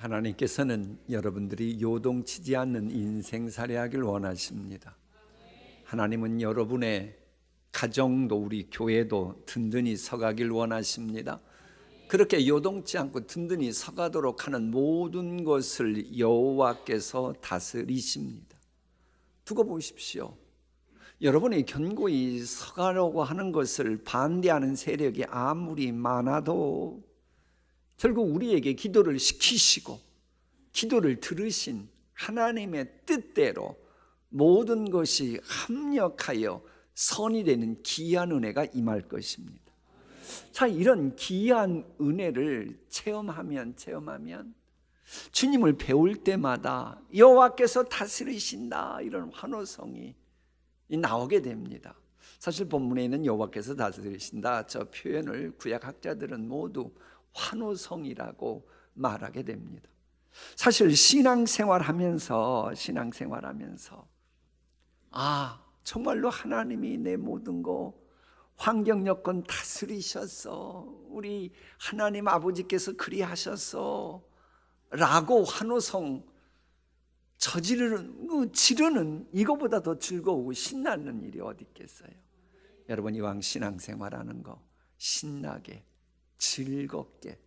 하나님께서는 여러분들이 요동치지 않는 인생살이 하길 원하십니다. 하나님은 여러분의 가정도 우리 교회도 든든히 서가길 원하십니다. 그렇게 요동치 않고 든든히 서가도록 하는 모든 것을 여호와께서 다스리십니다. 두고 보십시오. 여러분이 견고히 서가려고 하는 것을 반대하는 세력이 아무리 많아도 결국 우리에게 기도를 시키시고 기도를 들으신 하나님의 뜻대로 모든 것이 합력하여 선이 되는 귀한 은혜가 임할 것입니다. 자, 이런 귀한 은혜를 체험하면 주님을 배울 때마다 여호와께서 다스리신다, 이런 환호성이 나오게 됩니다. 사실 본문에는 여호와께서 다스리신다, 저 표현을 구약학자들은 모두 환호성이라고 말하게 됩니다. 사실 신앙생활하면서 정말로 하나님이 내 모든 거 환경 여건 다스리셨어, 우리 하나님 아버지께서 그리하셨어 라고 환호성 지르는 이거보다 더 즐거우고 신나는 일이 어디 있겠어요. 여러분, 이왕 신앙생활하는 거 신나게 즐겁게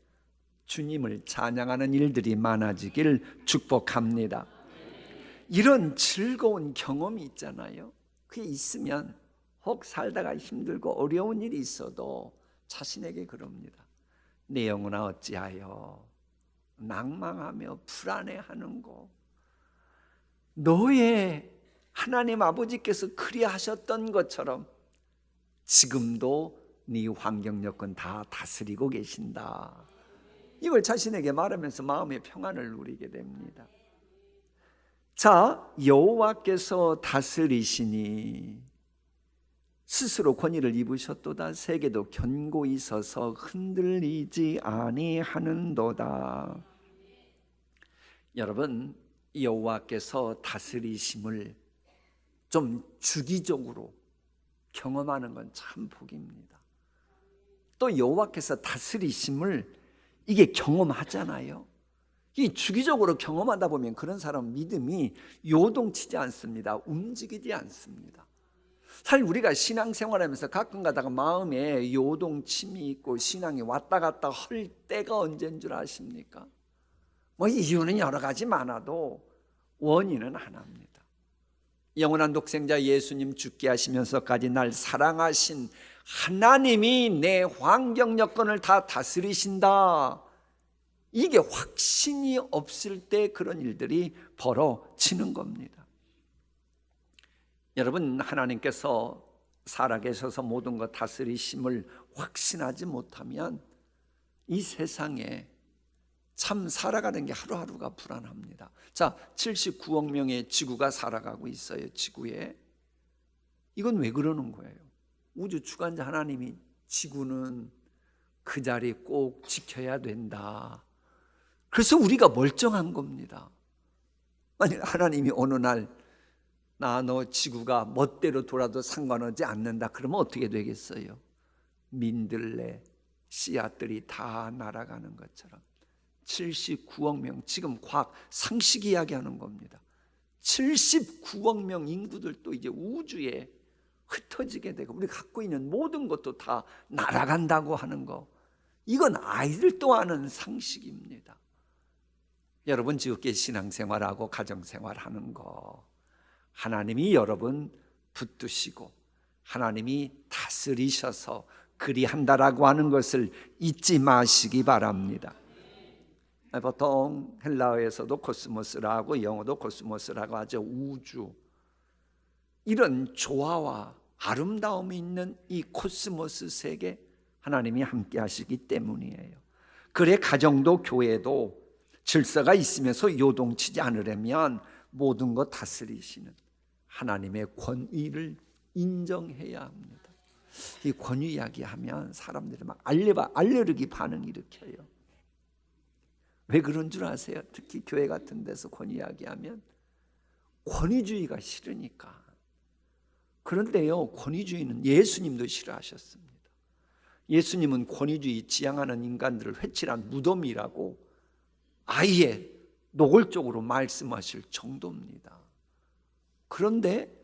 주님을 찬양하는 일들이 많아지길 축복합니다. 이런 즐거운 경험이 있잖아요. 그게 있으면 혹 살다가 힘들고 어려운 일이 있어도 자신에게 그럽니다. 내 영혼아 어찌하여 낭망하며 불안해하는고, 너의 하나님 아버지께서 그리하셨던 것처럼 지금도 네 환경 여건 다 다스리고 계신다. 이걸 자신에게 말하면서 마음의 평안을 누리게 됩니다. 자, 여호와께서 다스리시니 스스로 권위를 입으셨도다. 세계도 견고히 서서 흔들리지 아니하는도다. 여러분, 여호와께서 다스리심을 좀 주기적으로 경험하는 건 참 복입니다. 또 여호와께서 다스리심을 이게 경험하잖아요. 이 주기적으로 경험하다 보면 그런 사람 믿음이 요동치지 않습니다. 움직이지 않습니다. 사실 우리가 신앙생활하면서 가끔 가다가 마음에 요동침이 있고 신앙이 왔다 갔다 할 때가 언제인 줄 아십니까? 이유는 여러 가지 많아도 원인은 하나입니다. 영원한 독생자 예수님 죽게 하시면서까지 날 사랑하신 하나님이 내 환경 여건을 다 다스리신다, 이게 확신이 없을 때 그런 일들이 벌어지는 겁니다. 여러분, 하나님께서 살아계셔서 모든 것 다스리심을 확신하지 못하면 이 세상에 참 살아가는 게 하루하루가 불안합니다. 자, 79억 명의 지구가 살아가고 있어요. 지구에. 이건 왜 그러는 거예요? 우주 주관자 하나님이 지구는 그 자리 꼭 지켜야 된다, 그래서 우리가 멀쩡한 겁니다. 만약 하나님이 어느 날 너 지구가 멋대로 돌아도 상관하지 않는다 그러면 어떻게 되겠어요? 민들레 씨앗들이 다 날아가는 것처럼 79억 명, 지금 과학 상식 이야기하는 겁니다. 79억 명 인구들도 이제 우주에 흩어지게 되고 우리 갖고 있는 모든 것도 다 날아간다고 하는 거, 이건 아이들도 아는 상식입니다. 여러분, 지극히 신앙생활하고 가정생활하는 거 하나님이 여러분 붙드시고 하나님이 다스리셔서 그리한다라고 하는 것을 잊지 마시기 바랍니다. 보통 헬라어에서도 코스모스라고 영어도 코스모스라고 하죠. 우주, 이런 조화와 아름다움이 있는 이 코스모스 세계 하나님이 함께 하시기 때문이에요. 그래 가정도 교회도 질서가 있으면서 요동치지 않으려면 모든 것 다스리시는 하나님의 권위를 인정해야 합니다. 이 권위 이야기하면 사람들이 막 알레르기 반응 일으켜요. 왜 그런 줄 아세요? 특히 교회 같은 데서 권위 이야기하면 권위주의가 싫으니까. 그런데요, 권위주의는 예수님도 싫어하셨습니다. 예수님은 권위주의 지향하는 인간들을 회칠한 무덤이라고 아예 노골적으로 말씀하실 정도입니다. 그런데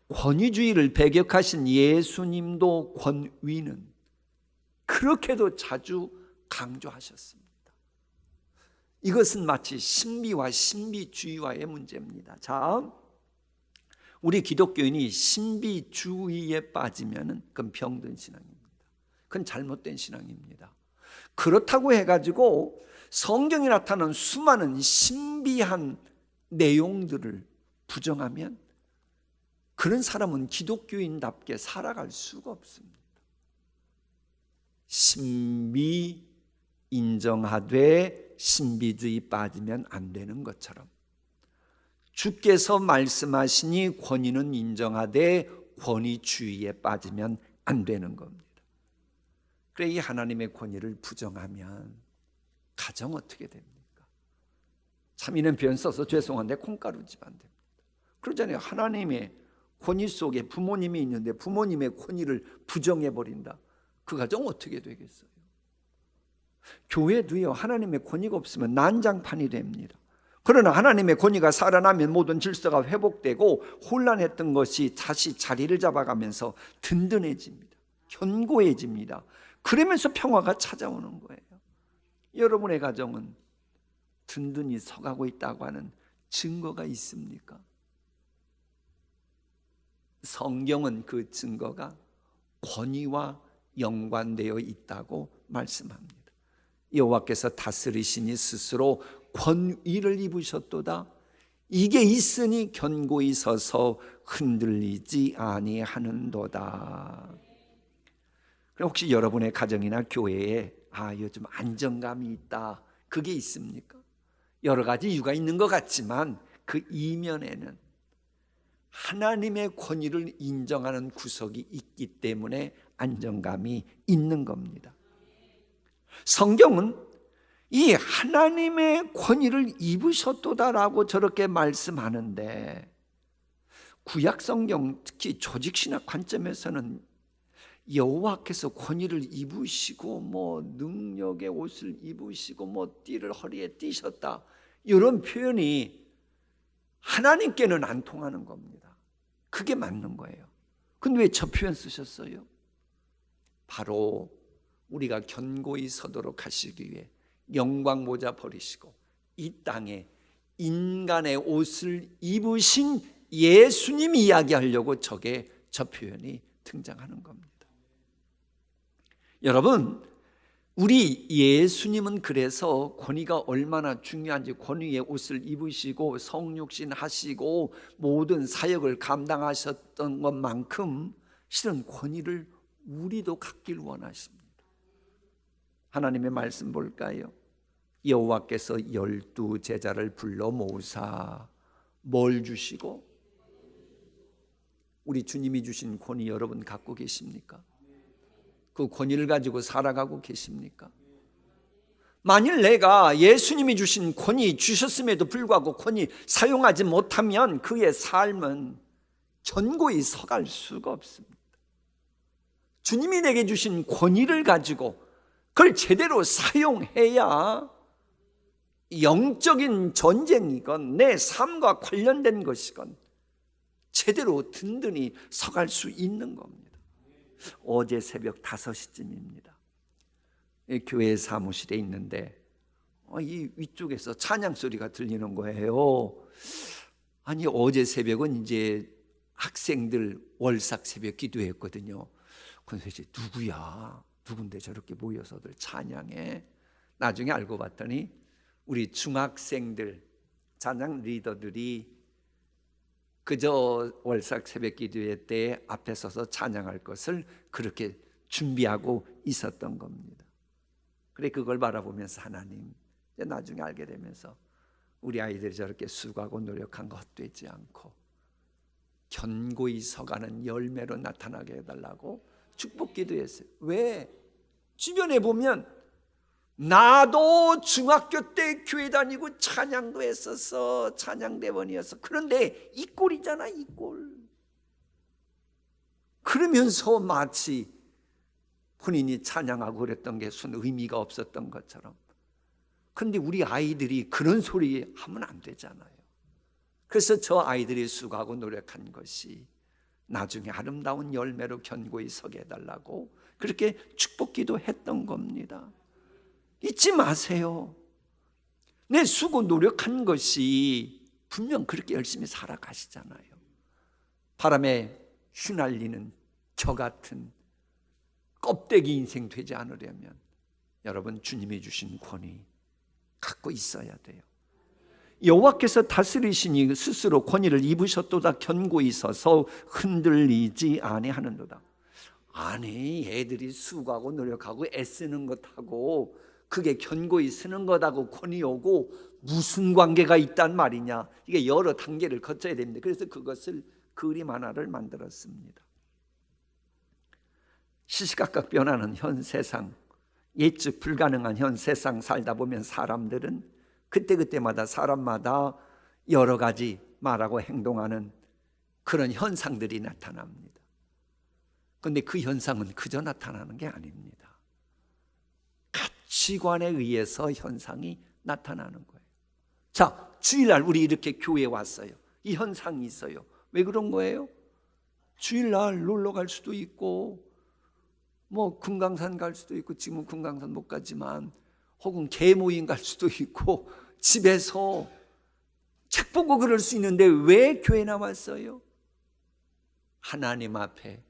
권위주의를 배격하신 예수님도 권위는 그렇게도 자주 강조하셨습니다. 이것은 마치 신비와 신비주의와의 문제입니다. 자, 우리 기독교인이 신비주의에 빠지면 그건 병든 신앙입니다. 그건 잘못된 신앙입니다. 그렇다고 해가지고 성경에 나타나는 수많은 신비한 내용들을 부정하면 그런 사람은 기독교인답게 살아갈 수가 없습니다. 신비 인정하되 신비주의 빠지면 안 되는 것처럼 주께서 말씀하시니 권위는 인정하되 권위주의에 빠지면 안 되는 겁니다. 그래, 이 하나님의 권위를 부정하면 가정 어떻게 됩니까? 참 이런 표현 써서 죄송한데 콩가루 집안 됩니다. 그러잖아요. 하나님의 권위 속에 부모님이 있는데 부모님의 권위를 부정해버린다. 그 가정 어떻게 되겠어요? 교회도요, 하나님의 권위가 없으면 난장판이 됩니다. 그러나 하나님의 권위가 살아나면 모든 질서가 회복되고 혼란했던 것이 다시 자리를 잡아가면서 든든해집니다. 견고해집니다. 그러면서 평화가 찾아오는 거예요. 여러분의 가정은 든든히 서가고 있다고 하는 증거가 있습니까? 성경은 그 증거가 권위와 연관되어 있다고 말씀합니다. 여호와께서 다스리시니 스스로 권위를 입으셨도다. 이게 있으니 견고히 서서 흔들리지 아니하는도다. 혹시 여러분의 가정이나 교회에 요즘 안정감이 있다, 그게 있습니까? 여러 가지 이유가 있는 것 같지만 그 이면에는 하나님의 권위를 인정하는 구석이 있기 때문에 안정감이 있는 겁니다. 성경은 이 하나님의 권위를 입으셨도다라고 저렇게 말씀하는데, 구약 성경 특히 조직신학 관점에서는 여호와께서 권위를 입으시고 능력의 옷을 입으시고 띠를 허리에 띠셨다, 이런 표현이 하나님께는 안 통하는 겁니다. 그게 맞는 거예요. 근데 왜 저 표현 쓰셨어요? 바로 우리가 견고히 서도록 하시기 위해 영광 모자 버리시고 이 땅에 인간의 옷을 입으신 예수님 이야기하려고 저 표현이 등장하는 겁니다. 여러분, 우리 예수님은 그래서 권위가 얼마나 중요한지, 권위의 옷을 입으시고 성육신 하시고 모든 사역을 감당하셨던 것만큼 실은 권위를 우리도 갖길 원하십니다. 하나님의 말씀 볼까요? 여호와께서 12 제자를 불러 모으사 뭘 주시고? 우리 주님이 주신 권위 여러분 갖고 계십니까? 그 권위를 가지고 살아가고 계십니까? 만일 내가 예수님이 주신 권위 주셨음에도 불구하고 권위 사용하지 못하면 그의 삶은 견고히 서갈 수가 없습니다. 주님이 내게 주신 권위를 가지고 그걸 제대로 사용해야 영적인 전쟁이건 내 삶과 관련된 것이건 제대로 든든히 서갈 수 있는 겁니다. 어제 새벽 5시쯤입니다. 교회 사무실에 있는데 이 위쪽에서 찬양 소리가 들리는 거예요. 아니, 어제 새벽은 이제 학생들 월삭 새벽 기도했거든요. 그래서 이제 누군데 저렇게 모여서들 찬양해? 나중에 알고 봤더니 우리 중학생들 찬양 리더들이 그저 월삭 새벽 기도회 때 앞에 서서 찬양할 것을 그렇게 준비하고 있었던 겁니다. 그래, 그걸 바라보면서 하나님, 나중에 알게 되면서 우리 아이들이 저렇게 수고하고 노력한 거 헛되지 않고 견고히 서가는 열매로 나타나게 해달라고 축복 기도했어요. 왜? 주변에 보면 나도 중학교 때 교회 다니고 찬양도 했었어, 찬양대원이었어. 그런데 이 꼴이잖아, 이 꼴. 그러면서 마치 본인이 찬양하고 그랬던 게 순 의미가 없었던 것처럼 근데 우리 아이들이 그런 소리 하면 안 되잖아요. 그래서 저 아이들이 수고하고 노력한 것이 나중에 아름다운 열매로 견고히 서게 해달라고 그렇게 축복기도 했던 겁니다. 잊지 마세요. 내 수고 노력한 것이 분명 그렇게 열심히 살아가시잖아요. 바람에 휘날리는 저 같은 껍데기 인생 되지 않으려면 여러분 주님이 주신 권위 갖고 있어야 돼요. 여호와께서 다스리시니 스스로 권위를 입으셨도다. 견고히 서서 흔들리지 아니하는도다. 아니, 애들이 수고하고 노력하고 애쓰는 것하고 그게 견고히 서는 것하고 권위 오고 무슨 관계가 있단 말이냐. 이게 여러 단계를 거쳐야 됩니다. 그래서 그것을 그림 하나를 만들었습니다. 시시각각 변하는 현 세상, 예측 불가능한 현 세상 살다 보면 사람들은 그때그때마다 사람마다 여러 가지 말하고 행동하는 그런 현상들이 나타납니다. 그런데 그 현상은 그저 나타나는 게 아닙니다. 가치관에 의해서 현상이 나타나는 거예요. 자, 주일날 우리 이렇게 교회에 왔어요. 이 현상이 있어요. 왜 그런 거예요? 주일날 놀러 갈 수도 있고 뭐 금강산 갈 수도 있고, 지금은 금강산 못 가지만 혹은 개모임 갈 수도 있고 집에서 책 보고 그럴 수 있는데 왜 교회 나왔어요? 하나님 앞에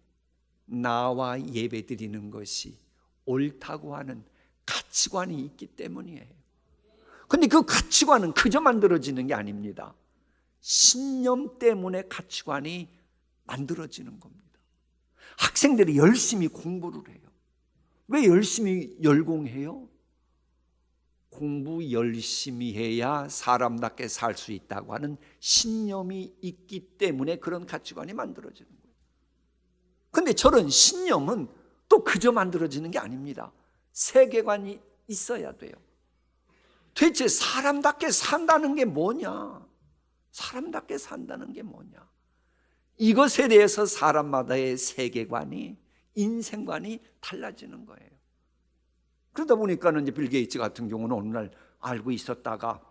나와 예배 드리는 것이 옳다고 하는 가치관이 있기 때문이에요. 그런데 그 가치관은 그저 만들어지는 게 아닙니다. 신념 때문에 가치관이 만들어지는 겁니다. 학생들이 열심히 공부를 해요. 왜 열심히 열공해요? 공부 열심히 해야 사람답게 살 수 있다고 하는 신념이 있기 때문에 그런 가치관이 만들어지는 거예요. 그런데 저런 신념은 또 그저 만들어지는 게 아닙니다. 세계관이 있어야 돼요. 대체 사람답게 산다는 게 뭐냐? 사람답게 산다는 게 뭐냐? 이것에 대해서 사람마다의 세계관이, 인생관이 달라지는 거예요. 그러다 보니까는 이제 빌 게이츠 같은 경우는 어느 날 알고 있었다가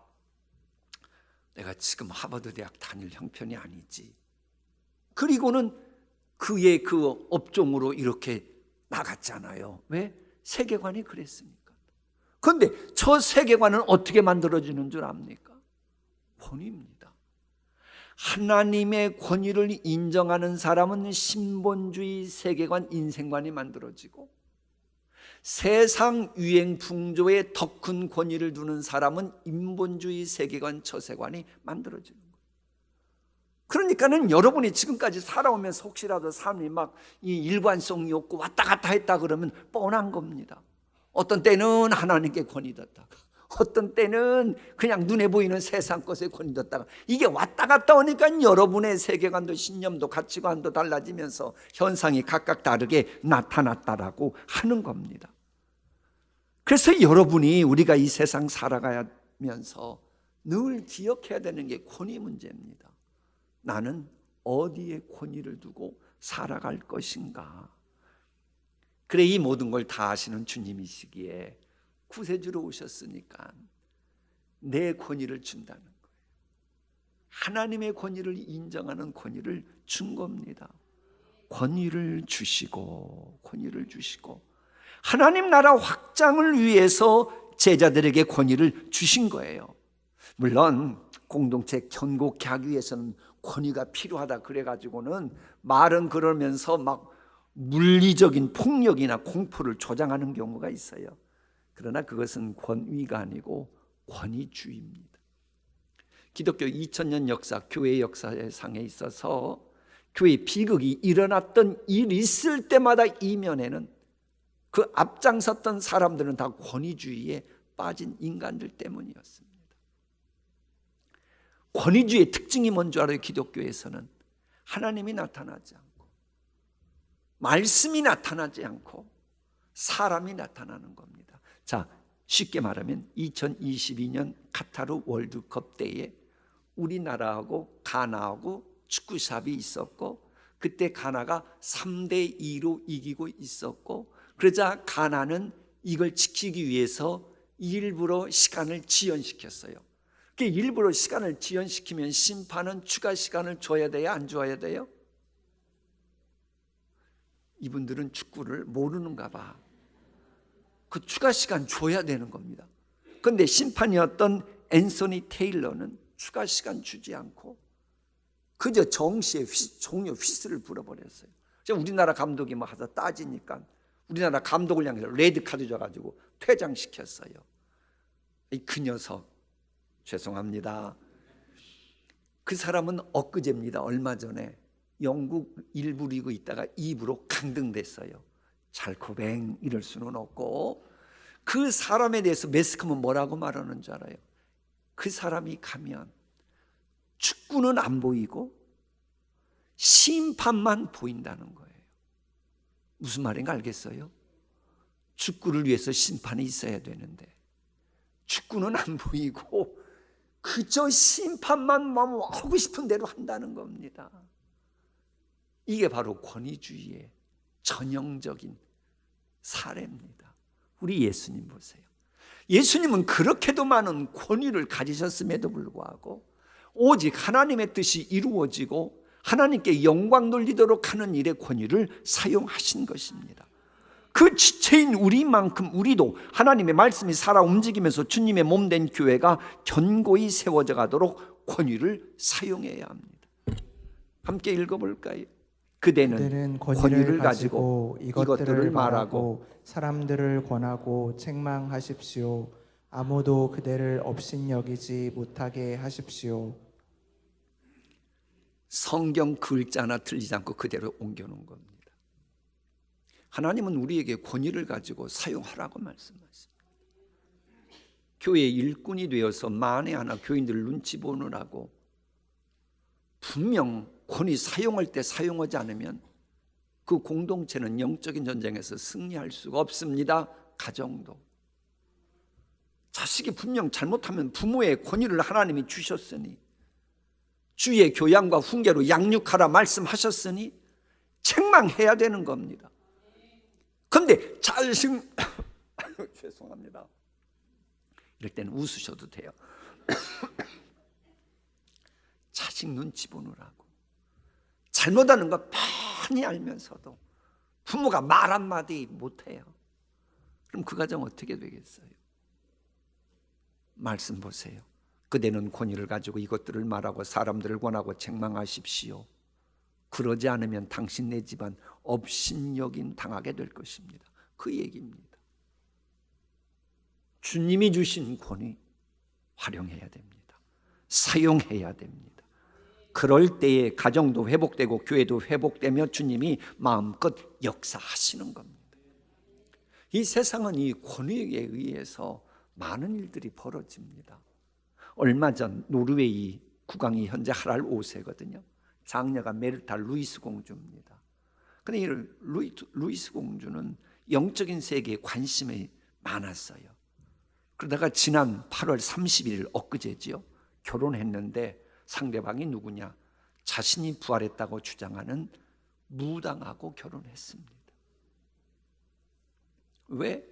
내가 지금 하버드 대학 다닐 형편이 아니지. 그리고는 그의 그 업종으로 이렇게 나갔잖아요. 왜? 세계관이 그랬으니까. 그런데 저 세계관은 어떻게 만들어지는 줄 압니까? 권위입니다. 하나님의 권위를 인정하는 사람은 신본주의 세계관, 인생관이 만들어지고, 세상 유행 풍조에 더 큰 권위를 두는 사람은 인본주의 세계관, 처세관이 만들어지는 거예요. 그러니까는 여러분이 지금까지 살아오면서 혹시라도 삶이 막 이 일관성이 없고 왔다 갔다 했다 그러면 뻔한 겁니다. 어떤 때는 하나님께 권위뒀다가, 어떤 때는 그냥 눈에 보이는 세상 것에 권위뒀다가, 이게 왔다 갔다 오니까 여러분의 세계관도 신념도 가치관도 달라지면서 현상이 각각 다르게 나타났다라고 하는 겁니다. 그래서 여러분이, 우리가 이 세상 살아가면서 늘 기억해야 되는 게 권위 문제입니다. 나는 어디에 권위를 두고 살아갈 것인가. 그래, 이 모든 걸 다 아시는 주님이시기에 구세주로 오셨으니까 내 권위를 준다는 거예요. 하나님의 권위를 인정하는 권위를 준 겁니다. 권위를 주시고 하나님 나라 확장을 위해서 제자들에게 권위를 주신 거예요. 물론 공동체 견고케 하기 위해서는 권위가 필요하다 그래가지고는 말은 그러면서 막 물리적인 폭력이나 공포를 조장하는 경우가 있어요. 그러나 그것은 권위가 아니고 권위주의입니다. 기독교 2000년 역사, 교회 역사의 상에 있어서 교회 비극이 일어났던 일이 있을 때마다 이면에는 그 앞장섰던 사람들은 다 권위주의에 빠진 인간들 때문이었습니다. 권위주의의 특징이 뭔지 알아요? 기독교에서는 하나님이 나타나지 않고, 말씀이 나타나지 않고, 사람이 나타나는 겁니다. 자, 쉽게 말하면 2022년 카타르 월드컵 때에 우리나라하고 가나하고 축구샵이 있었고, 그때 가나가 3대2로 이기고 있었고, 그러자 가나는 이걸 지키기 위해서 일부러 시간을 지연시켰어요. 일부러 시간을 지연시키면 심판은 추가 시간을 줘야 돼요? 안 줘야 돼요? 이분들은 축구를 모르는가 봐. 그 추가 시간 줘야 되는 겁니다. 그런데 심판이었던 앤서니 테일러는 추가 시간 주지 않고 그저 정시에 종료 휘슬을 불어버렸어요. 우리나라 감독이 뭐 하다 따지니까 우리나라 감독을 향해서 레드카드 줘가지고 퇴장시켰어요. 그 녀석, 죄송합니다. 그 사람은 엊그제입니다. 얼마 전에 영국 1부 리그 있다가 2부로 강등됐어요. 잘코뱅 이럴 수는 없고, 그 사람에 대해서 매스컴은 뭐라고 말하는 줄 알아요? 그 사람이 가면 축구는 안 보이고 심판만 보인다는 거예요. 무슨 말인가 알겠어요? 축구를 위해서 심판이 있어야 되는데 축구는 안 보이고 그저 심판만 하고 싶은 대로 한다는 겁니다. 이게 바로 권위주의의 전형적인 사례입니다. 우리 예수님 보세요. 예수님은 그렇게도 많은 권위를 가지셨음에도 불구하고 오직 하나님의 뜻이 이루어지고 하나님께 영광 돌리도록 하는 일의 권위를 사용하신 것입니다. 그 지체인 우리만큼 우리도 하나님의 말씀이 살아 움직이면서 주님의 몸된 교회가 견고히 세워져 가도록 권위를 사용해야 합니다. 함께 읽어볼까요? 그대는 권위를 가지고 이것들을 말하고 사람들을 권하고 책망하십시오. 아무도 그대를 업신여기지 못하게 하십시오. 성경 글자 하나 틀리지 않고 그대로 옮겨놓은 겁니다. 하나님은 우리에게 권위를 가지고 사용하라고 말씀하십니다. 교회의 일꾼이 되어서 만에 하나 교인들 눈치 보느라고 분명 권위 사용할 때 사용하지 않으면 그 공동체는 영적인 전쟁에서 승리할 수가 없습니다. 가정도. 자식이 분명 잘못하면 부모의 권위를 하나님이 주셨으니, 주의 교양과 훈계로 양육하라 말씀하셨으니 책망해야 되는 겁니다. 그런데 자식 죄송합니다. 이럴 때는 웃으셔도 돼요. 자식 눈치 보느라고 잘못하는 거 뻔히 알면서도 부모가 말 한마디 못해요. 그럼 그 가정 어떻게 되겠어요? 말씀 보세요. 그대는 권위를 가지고 이것들을 말하고 사람들을 권하고 책망하십시오. 그러지 않으면 당신네 집안 업신여긴 당하게 될 것입니다. 그 얘기입니다. 주님이 주신 권위 활용해야 됩니다. 사용해야 됩니다. 그럴 때에 가정도 회복되고 교회도 회복되며 주님이 마음껏 역사하시는 겁니다. 이 세상은 이 권위에 의해서 많은 일들이 벌어집니다. 얼마 전 노르웨이 국왕이 현재 하랄 5세거든요. 장녀가 메르타 루이스 공주입니다. 그런데 이 루이스 공주는 영적인 세계에 관심이 많았어요. 그러다가 지난 8월 30일 엊그제지요. 결혼했는데 상대방이 누구냐? 자신이 부활했다고 주장하는 무당하고 결혼했습니다. 왜?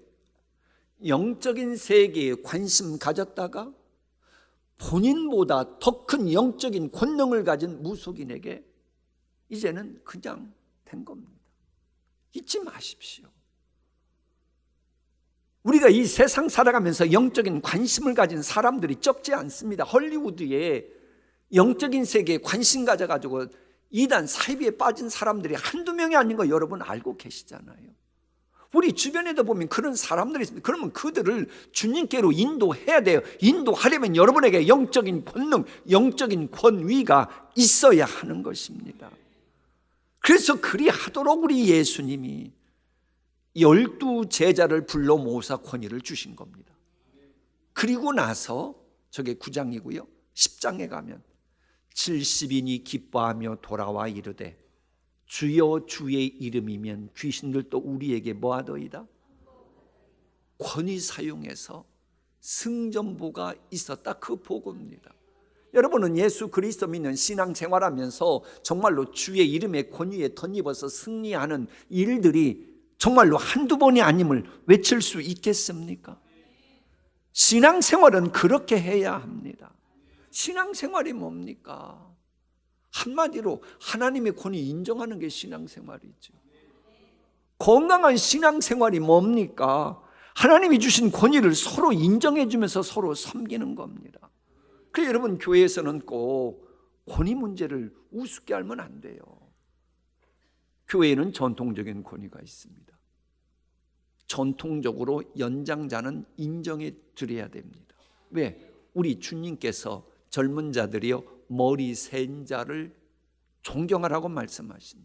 영적인 세계에 관심 가졌다가 본인보다 더 큰 영적인 권능을 가진 무속인에게 이제는 그냥 된 겁니다. 잊지 마십시오. 우리가 이 세상 살아가면서 영적인 관심을 가진 사람들이 적지 않습니다. 헐리우드에 영적인 세계에 관심 가져가지고 이단 사이비에 빠진 사람들이 한두 명이 아닌 거 여러분 알고 계시잖아요. 우리 주변에도 보면 그런 사람들이 있습니다. 그러면 그들을 주님께로 인도해야 돼요. 인도하려면 여러분에게 영적인 본능, 영적인 권위가 있어야 하는 것입니다. 그래서 그리하도록 우리 예수님이 12 제자를 불러 모사 권위를 주신 겁니다. 그리고 나서 저게 9장이고요. 10장에 가면 70인이 기뻐하며 돌아와 이르되 주여 주의 이름이면 귀신들도 우리에게 뭐하더이다? 권위 사용해서 승전보가 있었다. 그 복음입니다. 여러분은 예수 그리스도 믿는 신앙생활하면서 정말로 주의 이름의 권위에 덧입어서 승리하는 일들이 정말로 한두 번이 아님을 외칠 수 있겠습니까? 신앙생활은 그렇게 해야 합니다. 신앙생활이 뭡니까? 한마디로 하나님의 권위 인정하는 게 신앙생활이죠. 건강한 신앙생활이 뭡니까? 하나님이 주신 권위를 서로 인정해 주면서 서로 섬기는 겁니다. 그래서 여러분, 교회에서는 꼭 권위 문제를 우습게 알면 안 돼요. 교회에는 전통적인 권위가 있습니다. 전통적으로 연장자는 인정해 드려야 됩니다. 왜? 우리 주님께서 젊은 자들이여 머리 센 자를 존경하라고 말씀하시니.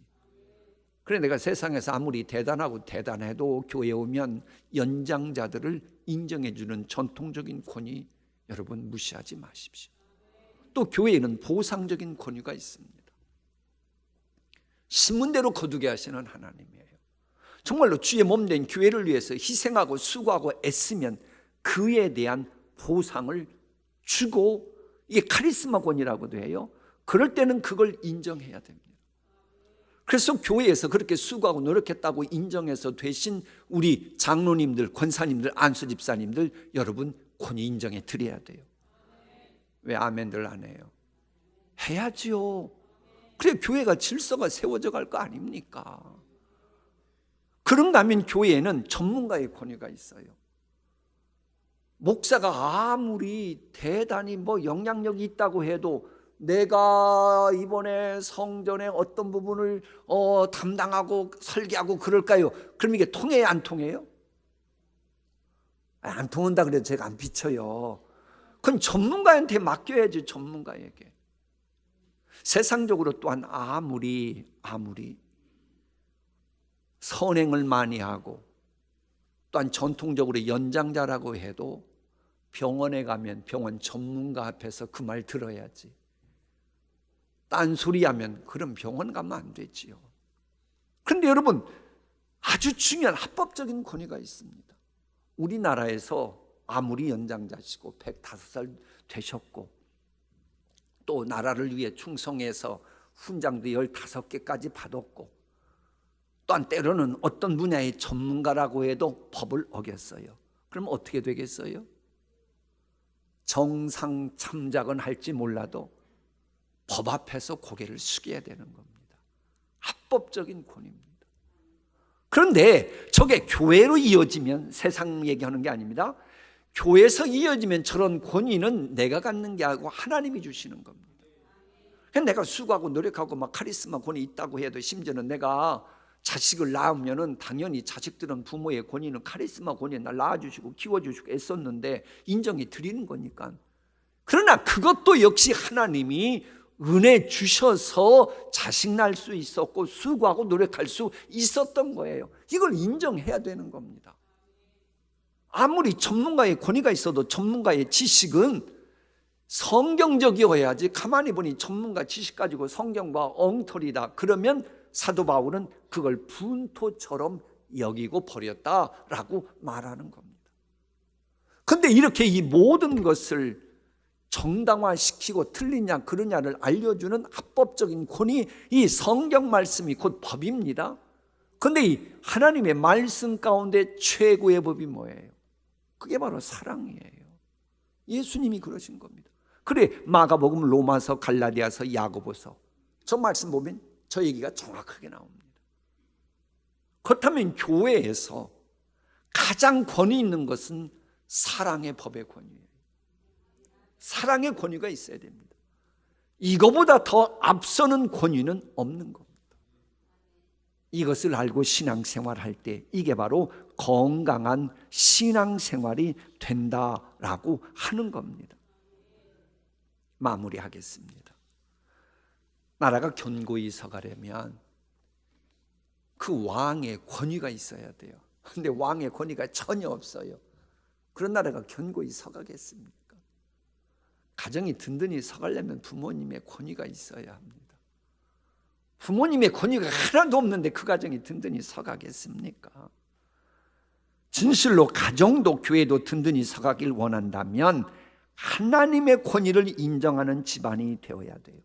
그래, 내가 세상에서 아무리 대단하고 대단해도 교회에 오면 연장자들을 인정해 주는 전통적인 권위, 여러분 무시하지 마십시오. 또 교회에는 보상적인 권위가 있습니다. 신문대로 거두게 하시는 하나님이에요. 정말로 주의 몸된 교회를 위해서 희생하고 수고하고 애쓰면 그에 대한 보상을 주고, 이게 카리스마 권위라고도 해요. 그럴 때는 그걸 인정해야 됩니다. 그래서 교회에서 그렇게 수고하고 노력했다고 인정해서 되신 우리 장로님들, 권사님들, 안수 집사님들, 여러분 권위 인정해 드려야 돼요. 왜 아멘들 안 해요? 해야지요. 그래 교회가 질서가 세워져 갈 거 아닙니까? 그런가 하면 교회에는 전문가의 권위가 있어요. 목사가 아무리 대단히 영향력이 있다고 해도 내가 이번에 성전의 어떤 부분을 담당하고 설계하고 그럴까요? 그럼 이게 통해요, 안 통해요? 안 통한다 그래도 제가 안 비춰요. 그건 전문가한테 맡겨야지, 전문가에게. 세상적으로 또한 아무리 선행을 많이 하고 또한 전통적으로 연장자라고 해도 병원에 가면 병원 전문가 앞에서 그 말 들어야지. 딴소리하면 그럼 병원 가면 안 되지요. 그런데 여러분, 아주 중요한 합법적인 권위가 있습니다. 우리나라에서 아무리 연장자시고 105살 되셨고 또 나라를 위해 충성해서 훈장도 15개까지 받았고 또한 때로는 어떤 분야의 전문가라고 해도 법을 어겼어요. 그럼 어떻게 되겠어요? 정상 참작은 할지 몰라도 법 앞에서 고개를 숙여야 되는 겁니다. 합법적인 권위입니다. 그런데 저게 교회로 이어지면, 세상 얘기하는 게 아닙니다. 교회에서 이어지면 저런 권위는 내가 갖는 게 아니고 하나님이 주시는 겁니다. 내가 수고하고 노력하고 카리스마 권위 있다고 해도, 심지어는 내가 자식을 낳으면은 당연히 자식들은 부모의 권위는 카리스마 권위, 날 낳아주시고 키워주시고 애썼는데 인정해 드리는 거니까. 그러나 그것도 역시 하나님이 은혜 주셔서 자식 낳을 수 있었고 수고하고 노력할 수 있었던 거예요. 이걸 인정해야 되는 겁니다. 아무리 전문가의 권위가 있어도 전문가의 지식은 성경적이어야지. 가만히 보니 전문가 지식 가지고 성경과 엉터리다 그러면 사도 바울은 그걸 분토처럼 여기고 버렸다라고 말하는 겁니다. 그런데 이렇게 이 모든 것을 정당화시키고 틀리냐 그러냐를 알려주는 합법적인 권위, 이 성경 말씀이 곧 법입니다. 그런데 이 하나님의 말씀 가운데 최고의 법이 뭐예요? 그게 바로 사랑이에요. 예수님이 그러신 겁니다. 그래 마가복음, 로마서, 갈라디아서, 야고보서 저 말씀 보면 저 얘기가 정확하게 나옵니다. 그렇다면 교회에서 가장 권위 있는 것은 사랑의 법의 권위예요. 사랑의 권위가 있어야 됩니다. 이거보다 더 앞서는 권위는 없는 겁니다. 이것을 알고 신앙생활할 때 이게 바로 건강한 신앙생활이 된다라고 하는 겁니다. 마무리하겠습니다. 나라가 견고히 서가려면 그 왕의 권위가 있어야 돼요. 그런데 왕의 권위가 전혀 없어요. 그런 나라가 견고히 서가겠습니까? 가정이 든든히 서가려면 부모님의 권위가 있어야 합니다. 부모님의 권위가 하나도 없는데 그 가정이 든든히 서가겠습니까? 진실로 가정도 교회도 든든히 서가길 원한다면 하나님의 권위를 인정하는 집안이 되어야 돼요.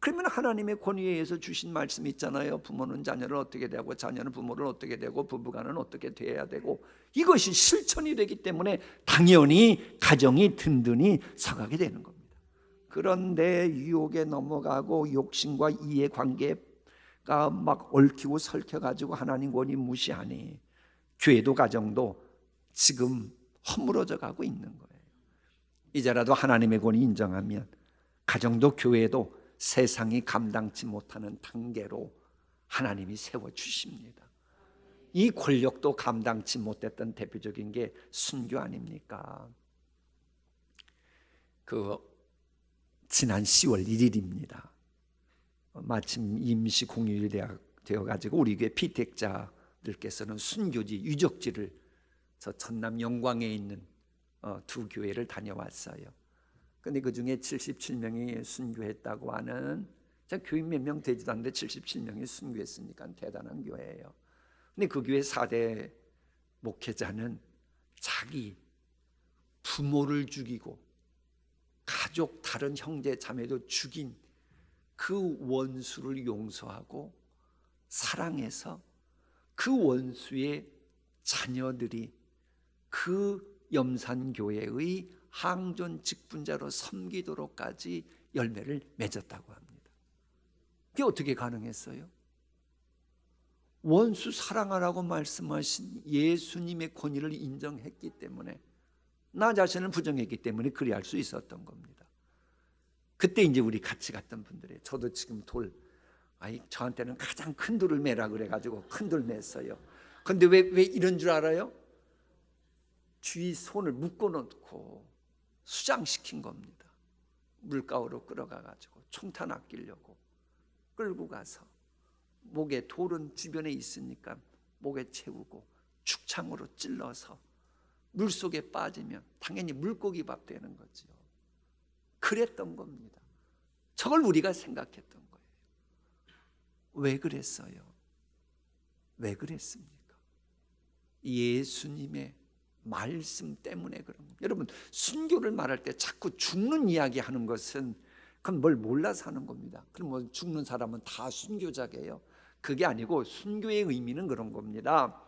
그러면 하나님의 권위에 의해서 주신 말씀이 있잖아요. 부모는 자녀를 어떻게 되고 자녀는 부모를 어떻게 되고 부부간은 어떻게 돼야 되고, 이것이 실천이 되기 때문에 당연히 가정이 든든히 서가게 되는 겁니다. 그런데 유혹에 넘어가고 욕심과 이해관계가 막 얽히고 설켜가지고 하나님 권위 무시하니 교회도 가정도 지금 허물어져 가고 있는 거예요. 이제라도 하나님의 권위 인정하면 가정도 교회도 세상이 감당치 못하는 단계로 하나님이 세워주십니다. 이 권력도 감당치 못했던 대표적인 게 순교 아닙니까? 지난 10월 1일입니다. 마침 임시 공휴일이 되어가지고 우리 교회 피택자들께서는 순교지 유적지를 저 전남 영광에 있는 두 교회를 다녀왔어요. 근데 그 중에 77명이 순교했다고 하는, 교인 몇 명 되지도 않는데 77명이 순교했으니까 대단한 교회예요. 근데 그 교회 4대 목회자는 자기 부모를 죽이고 가족 다른 형제 자매도 죽인 그 원수를 용서하고 사랑해서 그 원수의 자녀들이 그 염산교회의 항존 직분자로 섬기도록까지 열매를 맺었다고 합니다. 그게 어떻게 가능했어요? 원수 사랑하라고 말씀하신 예수님의 권위를 인정했기 때문에, 나 자신을 부정했기 때문에 그리할 수 있었던 겁니다. 그때 이제 우리 같이 갔던 분들이, 저도 지금 저한테는 가장 큰 돌을 매라 그래가지고 큰 돌 맸어요. 근데 왜 이런 줄 알아요? 주위 손을 묶어놓고 수장시킨 겁니다. 물가으로 끌어가가지고 총탄 아끼려고 끌고 가서 목에, 돌은 주변에 있으니까 목에 채우고 축창으로 찔러서 물속에 빠지면 당연히 물고기 밥 되는 거죠. 그랬던 겁니다. 저걸 우리가 생각했던 거예요. 왜 그랬어요? 왜 그랬습니까? 예수님의 말씀 때문에 그런 겁니다. 여러분, 순교를 말할 때 자꾸 죽는 이야기 하는 것은 그건 뭘 몰라서 하는 겁니다. 그럼 뭐 죽는 사람은 다 순교자게요? 그게 아니고, 순교의 의미는 그런 겁니다.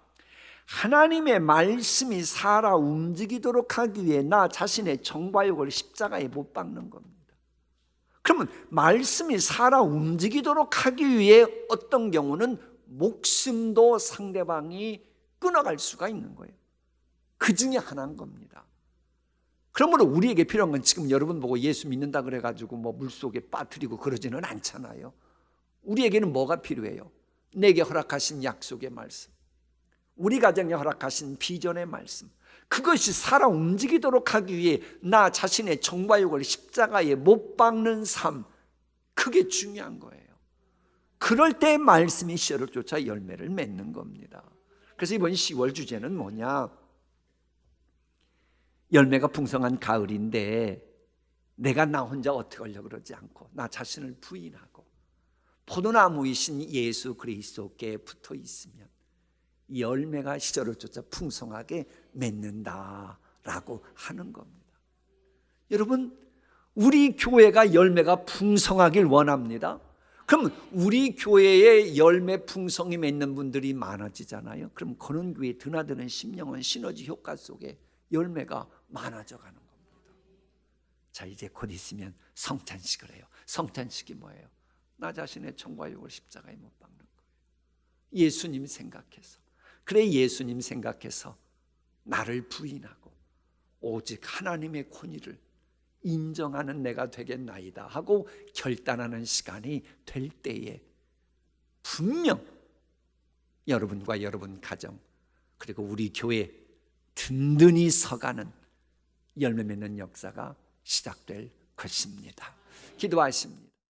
하나님의 말씀이 살아 움직이도록 하기 위해 나 자신의 정과욕을 십자가에 못 박는 겁니다. 그러면 말씀이 살아 움직이도록 하기 위해 어떤 경우는 목숨도 상대방이 끊어갈 수가 있는 거예요. 그 중에 하나인 겁니다. 그러므로 우리에게 필요한 건, 지금 여러분 보고 예수 믿는다 그래가지고 뭐 물속에 빠뜨리고 그러지는 않잖아요. 우리에게는 뭐가 필요해요? 내게 허락하신 약속의 말씀, 우리 가정에 허락하신 비전의 말씀, 그것이 살아 움직이도록 하기 위해 나 자신의 정과욕을 십자가에 못 박는 삶, 그게 중요한 거예요. 그럴 때 말씀이 씨를 쫓아 열매를 맺는 겁니다. 그래서 이번 10월 주제는 뭐냐? 열매가 풍성한 가을인데 내가 나 혼자 어떻게 하려고 그러지 않고 나 자신을 부인하고 포도나무이신 예수 그리스도께 붙어 있으면 열매가 시절을 쫓아 풍성하게 맺는다라고 하는 겁니다. 여러분, 우리 교회가 열매가 풍성하길 원합니다. 그럼 우리 교회에 열매 풍성히 맺는 분들이 많아지잖아요. 그럼 그런 교회에 드나드는 심령은 시너지 효과 속에 열매가 많아져 가는 겁니다. 자, 이제 곧 있으면 성찬식을 해요. 성찬식이 뭐예요? 나 자신의 정과욕을 십자가에 못 박는 거예요. 예수님 생각해서. 그래, 예수님 생각해서 나를 부인하고 오직 하나님의 권위를 인정하는 내가 되겠나이다 하고 결단하는 시간이 될 때에 분명 여러분과 여러분 가정, 그리고 우리 교회 든든히 서가는 열매 맺는 역사가 시작될 것입니다. 기도하십니다.